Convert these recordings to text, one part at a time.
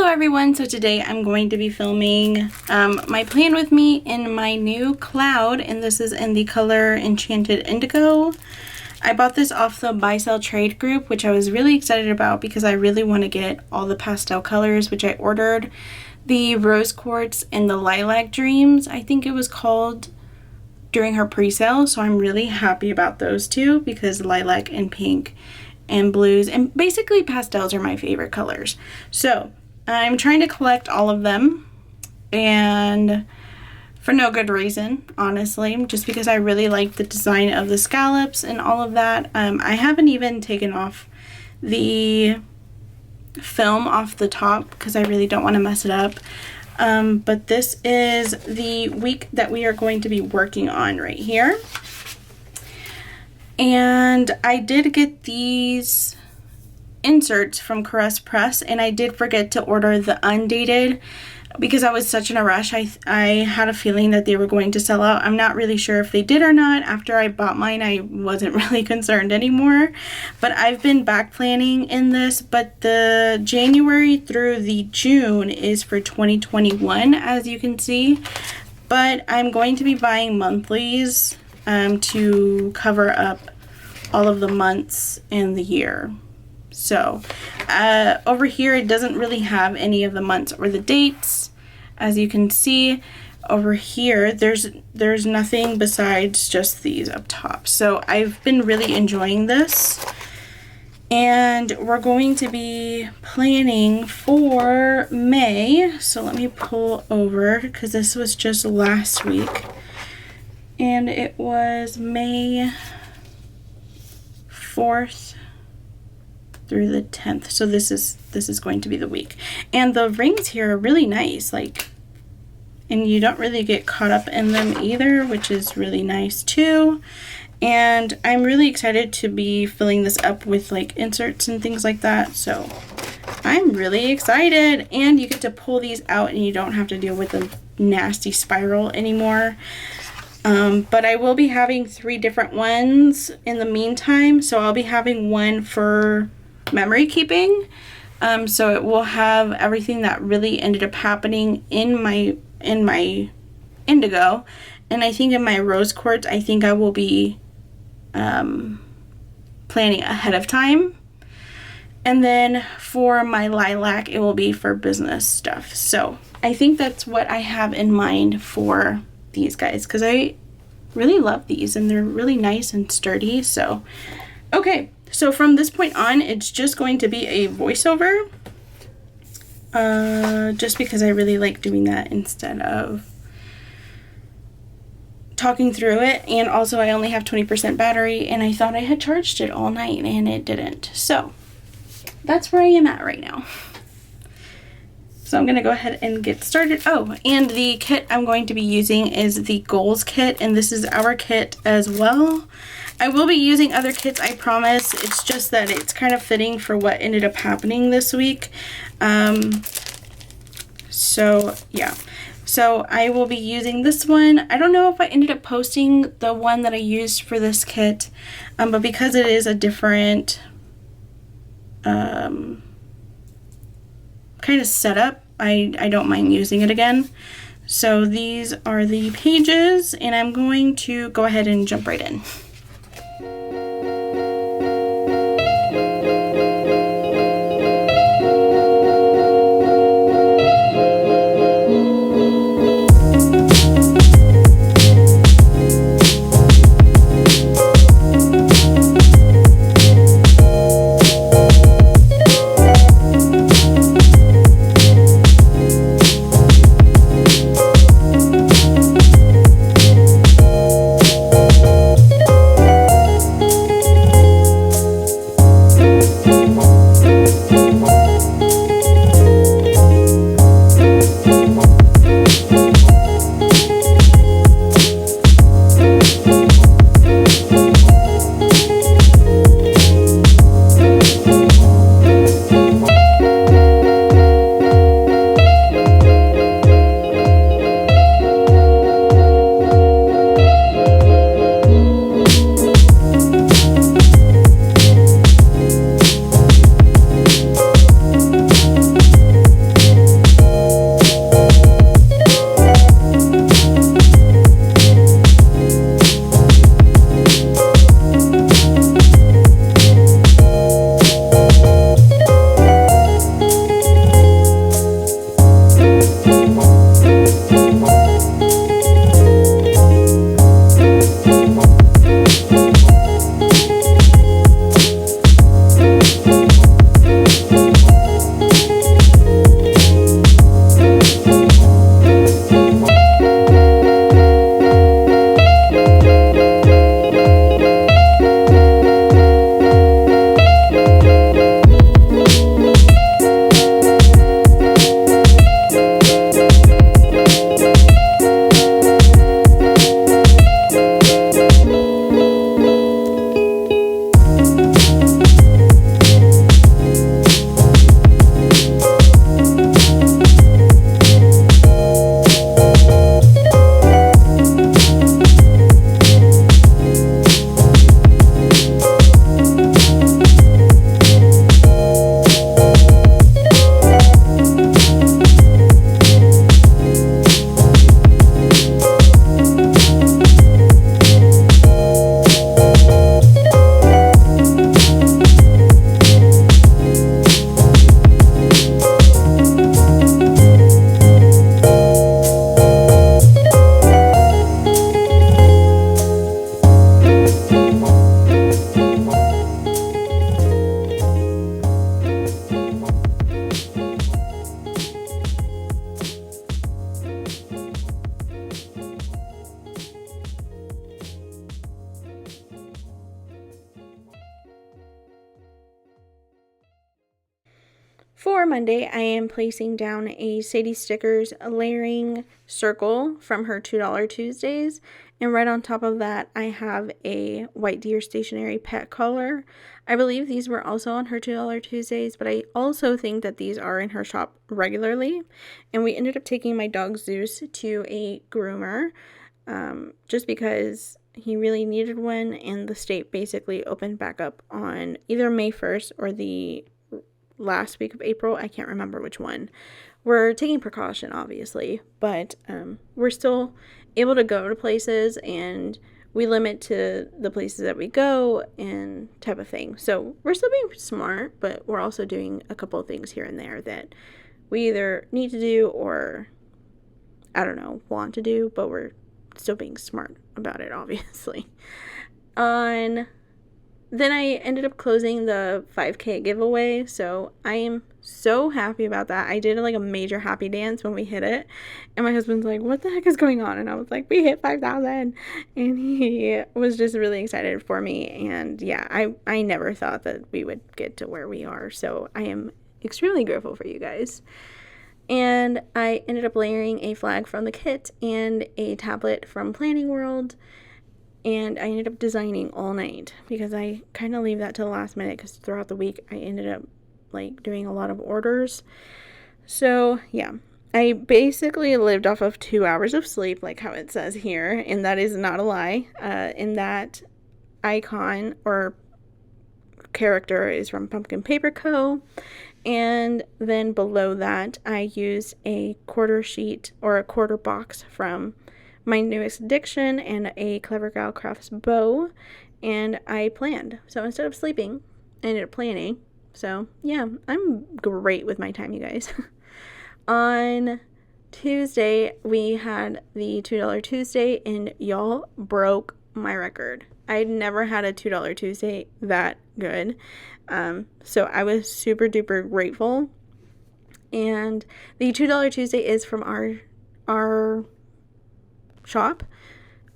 Hello everyone, so today I'm going to be filming my plan with me in my new cloud, and this is in the color Enchanted Indigo. I bought this off the buy sell trade group, which I was really excited about because I really want to get all the pastel colors, which I ordered. The Rose Quartz and the Lilac Dreams, I think it was called, during her pre-sale, so I'm really happy about those two because lilac and pink and blues and basically pastels are my favorite colors. So I'm trying to collect all of them, and for no good reason, honestly, just because I really like the design of the scallops and all of that. I haven't even taken off the film off the top because I really don't want to mess it up. But this is the week that we are going to be working on right here. And I did get these inserts from Caress Press, and I did forget to order the undated because I was such in a rush. I had a feeling that they were going to sell out. I'm not really sure if they did or not. After I bought mine, I wasn't really concerned anymore. But I've been back planning in this, but the January through the June is for 2021, as you can see. But I'm going to be buying monthlies to cover up all of the months in the year. So over here it doesn't really have any of the months or the dates. As you can see over here, there's nothing besides just these up top. So I've been really enjoying this, and we're going to be planning for May. So let me pull over because this was just last week, and it was May 4th through the 10th. So this is going to be the week, and the rings here are really nice, like, and you don't really get caught up in them either, which is really nice too. And I'm really excited to be filling this up with like inserts and things like that, so I'm really excited. And you get to pull these out and you don't have to deal with the nasty spiral anymore. But I will be having 3 different ones in the meantime, so I'll be having one for memory keeping, so it will have everything that really ended up happening in my indigo, and I think in my rose quartz I think I will be planning ahead of time, and then for my lilac it will be for business stuff. So I think that's what I have in mind for these guys because I really love these and they're really nice and sturdy. So okay, so from this point on, it's just going to be a voiceover, just because I really like doing that instead of talking through it. And also I only have 20% battery, and I thought I had charged it all night and it didn't. So that's where I am at right now. So I'm going to go ahead and get started. Oh, and the kit I'm going to be using is the Goals kit, and this is our kit as well. I will be using other kits, I promise. It's just that it's kind of fitting for what ended up happening this week. So yeah, so I will be using this one. I don't know if I ended up posting the one that I used for this kit, but because it is a different kind of setup, I don't mind using it again. So these are the pages, and I'm going to go ahead and jump right in. Monday, I am placing down a Sadie Stickers layering circle from her $2 Tuesdays. And right on top of that, I have a White Deer Stationery pet collar. I believe these were also on her $2 Tuesdays, but I also think that these are in her shop regularly. And we ended up taking my dog Zeus to a groomer just because he really needed one, and the state basically opened back up on either May 1st or the last week of April. I can't remember which one. We're taking precaution, obviously, but we're still able to go to places, and we limit to the places that we go and type of thing. So we're still being smart, but we're also doing a couple of things here and there that we either need to do or, I don't know, want to do, but we're still being smart about it, obviously. Then I ended up closing the 5K giveaway, so I am so happy about that. I did like a major happy dance when we hit it, and my husband's like, what the heck is going on? And I was like, we hit 5,000, and he was just really excited for me. And yeah, I never thought that we would get to where we are, so I am extremely grateful for you guys. And I ended up layering a flag from the kit and a tablet from Planning World. And I ended up designing all night because I kind of leave that to the last minute because throughout the week I ended up like doing a lot of orders. So yeah, I basically lived off of 2 hours of sleep, like how it says here, and that is not a lie. And that icon or character is from Pumpkin Paper Co. And then below that I used a quarter sheet or a quarter box from My Newest Addiction and a Clever Gal Crafts bow, and I planned. So instead of sleeping, I ended up planning. So yeah, I'm great with my time, you guys. On Tuesday, we had the $2 Tuesday, and y'all broke my record. I'd never had a $2 Tuesday that good. So I was super duper grateful. And the $2 Tuesday is from our shop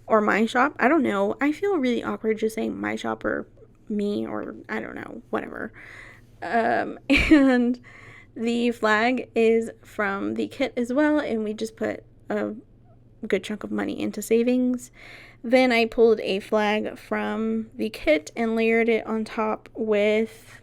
or my shop. I don't know. I feel really awkward just saying my shop or me or I don't know, whatever. And the flag is from the kit as well, and we just put a good chunk of money into savings. Then I pulled a flag from the kit and layered it on top with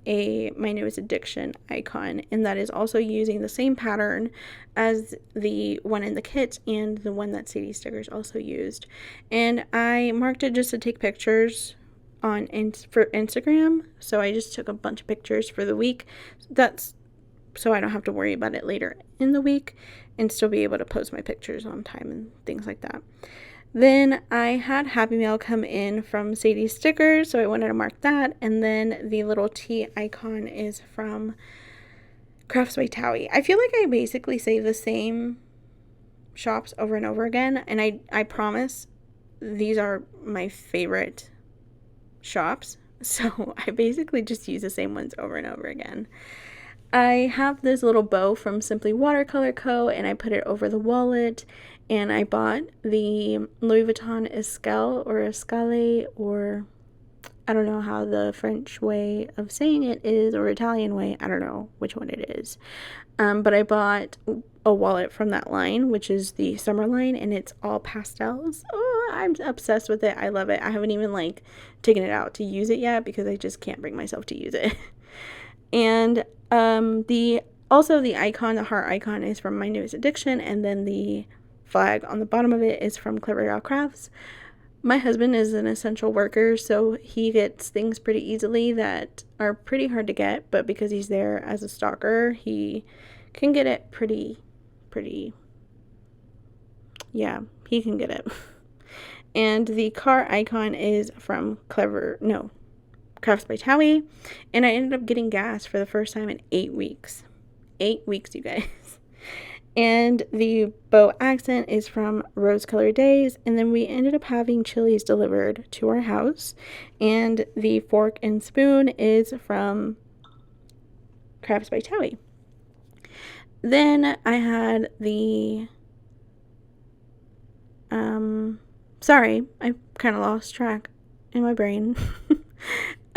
a My Newest Addiction icon, and that is also using the same pattern as the one in the kit and the one that Sadie Stickers also used. And I marked it just to take pictures for Instagram, so I just took a bunch of pictures for the week. That's so I don't have to worry about it later in the week and still be able to post my pictures on time and things like that. Then I had Happy Mail come in from Sadie Stickers, so I wanted to mark that. And then the little T icon is from Crafts by THAOWIE. I feel like I basically say the same shops over and over again, and I promise these are my favorite shops, so I basically just use the same ones over and over again. I have this little bow from Simply Watercolor Co., and I put it over the wallet. And I bought the Louis Vuitton Escale, or I don't know how the French way of saying it is, or Italian way. I don't know which one it is. But I bought a wallet from that line, which is the summer line, and it's all pastels. Oh, I'm obsessed with it. I love it. I haven't even taken it out to use it yet because I just can't bring myself to use it. And the icon, the heart icon, is from My Newest Addiction, and then the flag on the bottom of it is from Clever Gal Crafts. My husband is an essential worker, so he gets things pretty easily that are pretty hard to get, but because he's there as a stalker, he can get it pretty, yeah, he can get it. And the car icon is from Crafts by THAOWIE, and I ended up getting gas for the first time in 8 weeks. 8 weeks, you guys. And the bow accent is from Rose Colored Days. And then we ended up having chilies delivered to our house. And the fork and spoon is from Crafts by THAOWIE. Then I had the... sorry, I kind of lost track in my brain.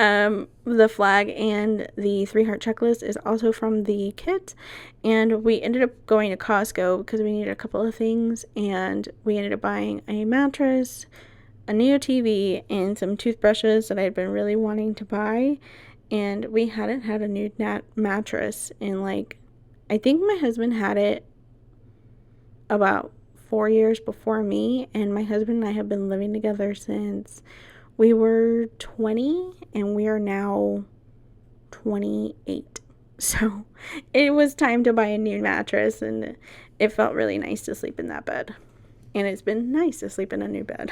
The flag and the 3-heart checklist is also from the kit, and we ended up going to Costco because we needed a couple of things, and we ended up buying a mattress, a new TV, and some toothbrushes that I had been really wanting to buy. And we hadn't had a new mattress in, like, I think my husband had it about 4 years before me, and my husband and I have been living together since we were 20, and we are now 28. So it was time to buy a new mattress, and it felt really nice to sleep in that bed. And it's been nice to sleep in a new bed.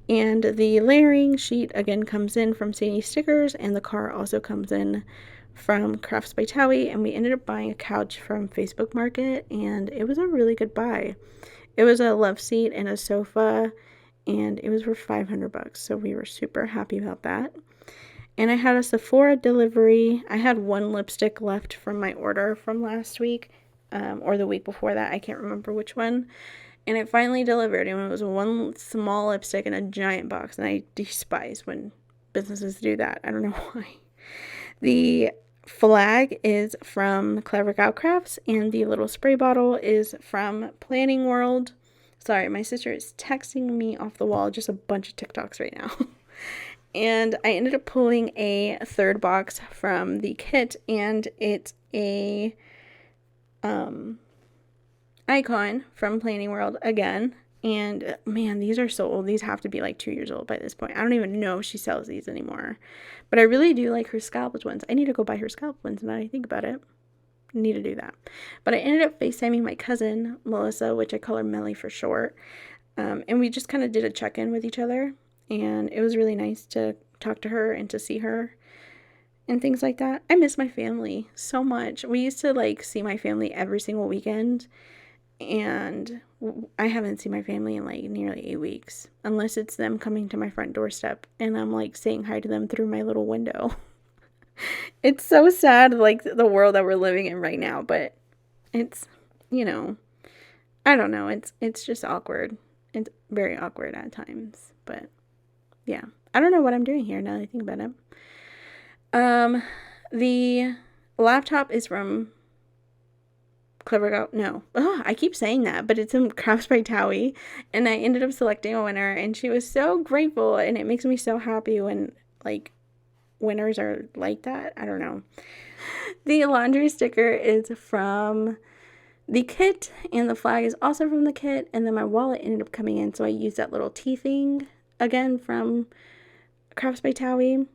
And the layering sheet again comes in from SADIES Stickers, and the car also comes in from Crafts by THAOWIE. And we ended up buying a couch from Facebook Market, and it was a really good buy. It was a love seat and a sofa, and it was for $500, so we were super happy about that. And I had a Sephora delivery. I had one lipstick left from my order from last week, or the week before that. I can't remember which one. And it finally delivered, and it was one small lipstick in a giant box, and I despise when businesses do that. I don't know why. The flag is from Clever Gal Crafts, and the little spray bottle is from Planning World. Sorry, my sister is texting me off the wall, just a bunch of TikToks right now. And I ended up pulling a third box from the kit, and it's a icon from Planning World again. And man, these are so old. These have to be like 2 years old by this point. I don't even know if she sells these anymore. But I really do like her scalloped ones. I need to go buy her scalloped ones now that I think about it. Need to do that. But I ended up FaceTiming my cousin Melissa, which I call her Melly for short, and we just kind of did a check-in with each other, and it was really nice to talk to her and to see her and things like that. I miss my family so much. We used to like see my family every single weekend, and I haven't seen my family in like nearly 8 weeks, unless it's them coming to my front doorstep and I'm like saying hi to them through my little window. It's so sad, like, the world that we're living in right now, but it's, you know, I don't know, it's just awkward. It's very awkward at times, but yeah. I don't know what I'm doing here now that I think about it. The laptop is from I keep saying that, but it's from Crafts by THAOWIE, and I ended up selecting a winner, and she was so grateful, and it makes me so happy when, like, winners are like that. I don't know. The laundry sticker is from the kit, and the flag is also from the kit, and then my wallet ended up coming in, so I used that little T thing again from Crafts by THAOWIE.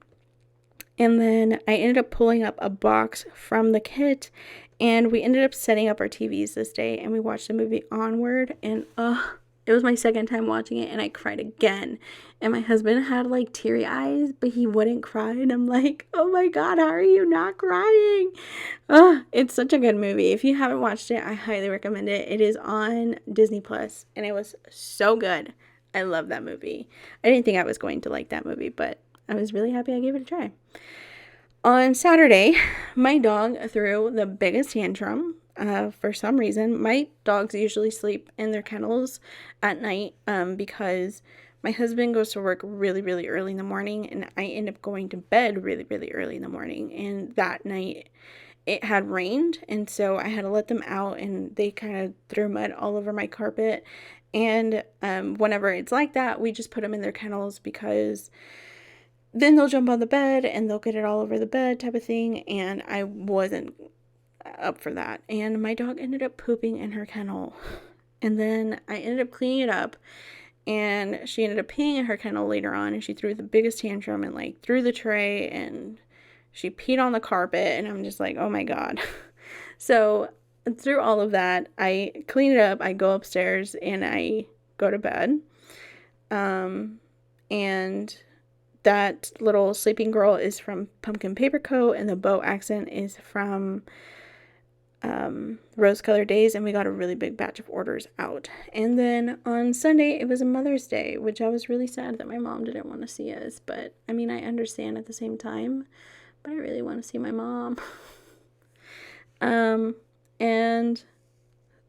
And then I ended up pulling up a box from the kit, and we ended up setting up our TVs this day, and we watched the movie Onward, and it was my second time watching it, and I cried again. And my husband had like teary eyes, but he wouldn't cry, and I'm like, oh my god, how are you not crying? It's such a good movie. If you haven't watched it, I highly recommend it. It is on Disney Plus, and it was so good. I love that movie. I didn't think I was going to like that movie, but I was really happy I gave it a try. On Saturday, my dog threw the biggest tantrum. For some reason, my dogs usually sleep in their kennels at night because my husband goes to work really, really early in the morning, and I end up going to bed really, really early in the morning. And that night, it had rained, and so I had to let them out, and they kind of threw mud all over my carpet. And whenever it's like that, we just put them in their kennels because then they'll jump on the bed and they'll get it all over the bed type of thing, and I wasn't up for that. And my dog ended up pooping in her kennel, and then I ended up cleaning it up, and she ended up peeing in her kennel later on, and she threw the biggest tantrum and like threw the tray, and she peed on the carpet, and I'm just like, oh my god. So through all of that, I clean it up, I go upstairs, and I go to bed. And that little sleeping girl is from Pumpkin Paper Co., and the bow accent is from Rose Colored Days, and we got a really big batch of orders out. And then on Sunday, it was a Mother's Day, which I was really sad that my mom didn't want to see us, but I mean, I understand at the same time, but I really want to see my mom. And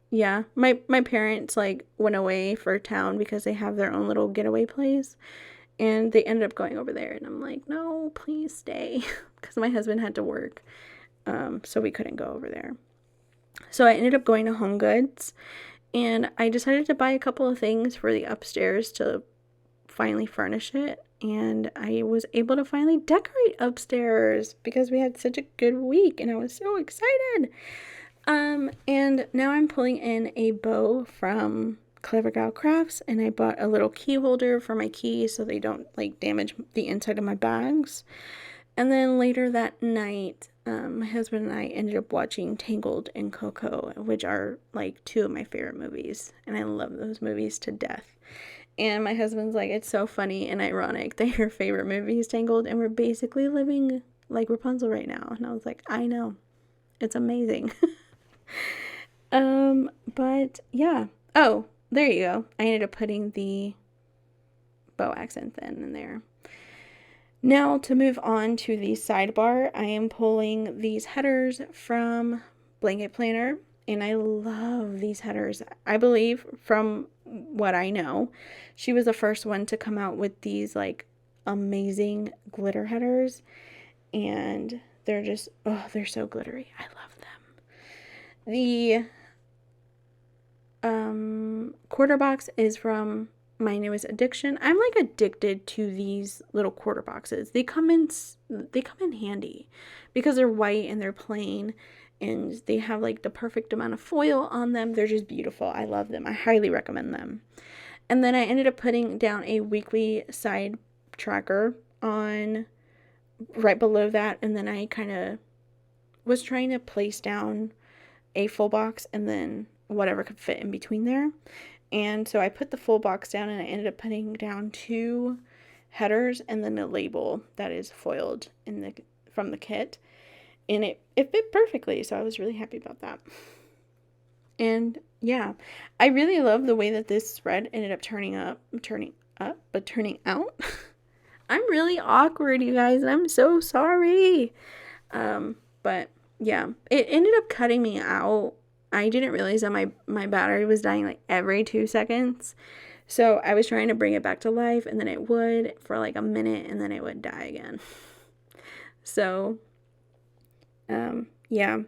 yeah, my parents like went away for town because they have their own little getaway place. And they ended up going over there, and I'm like, no, please stay, because my husband had to work, so we couldn't go over there. So I ended up going to Home Goods, and I decided to buy a couple of things for the upstairs to finally furnish it, and I was able to finally decorate upstairs because we had such a good week, and I was so excited. And now I'm pulling in a bow from Clever Gal Crafts, and I bought a little key holder for my keys so they don't like damage the inside of my bags. And then later that night, my husband and I ended up watching Tangled and Coco, which are like two of my favorite movies, and I love those movies to death. And my husband's like, it's so funny and ironic that your favorite movie is Tangled, and we're basically living like Rapunzel right now. And I was like, I know, it's amazing. But yeah. Oh, there you go. I ended up putting the bow accent then in there. Now to move on to the sidebar, I am pulling these headers from Blanket Planner, and I love these headers. I believe, from what I know, she was the first one to come out with these like amazing glitter headers, and they're just, oh, they're so glittery. I love them. The quarter box is from My Newest Addiction. I'm like addicted to these little quarter boxes. They come in handy because they're white and they're plain, and they have like the perfect amount of foil on them. They're just beautiful. I love them. I highly recommend them. And then I ended up putting down a weekly side tracker on right below that, and then I kind of was trying to place down a full box and then whatever could fit in between there. And so I put the full box down, and I ended up putting down 2 headers and then a label that is foiled from the kit. And it fit perfectly, so I was really happy about that. And yeah, I really love the way that this spread ended up turning out. I'm really awkward, you guys, and I'm so sorry. But yeah, it ended up cutting me out. I didn't realize that my battery was dying like every 2 seconds. So I was trying to bring it back to life, and then it would for like a minute, and then it would die again. So, yeah.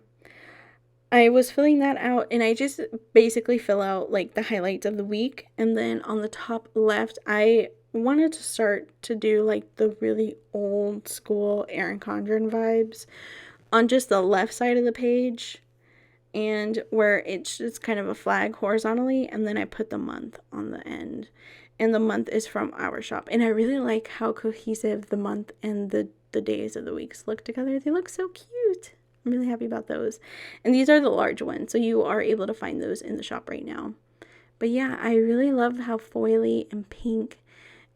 I was filling that out, and I just basically fill out like the highlights of the week. And then on the top left, I wanted to start to do like the really old school Erin Condren vibes on just the left side of the page, and where it's just kind of a flag horizontally, and then I put the month on the end, and the month is from our shop. And I really like how cohesive the month and the days of the weeks look together. They look so cute. I'm really happy about those. And these are the large ones, so you are able to find those in the shop right now. But yeah, I really love how foily and pink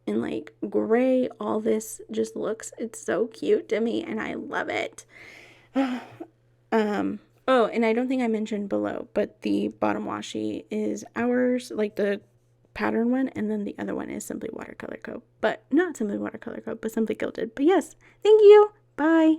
and like gray all this just looks. It's so cute to me, and I love it. Oh, and I don't think I mentioned below, but the bottom washi is ours, like the pattern one, and then the other one is Simply Watercolor Co. But not Simply Watercolor Co., but Simply Gilded. But yes, thank you. Bye.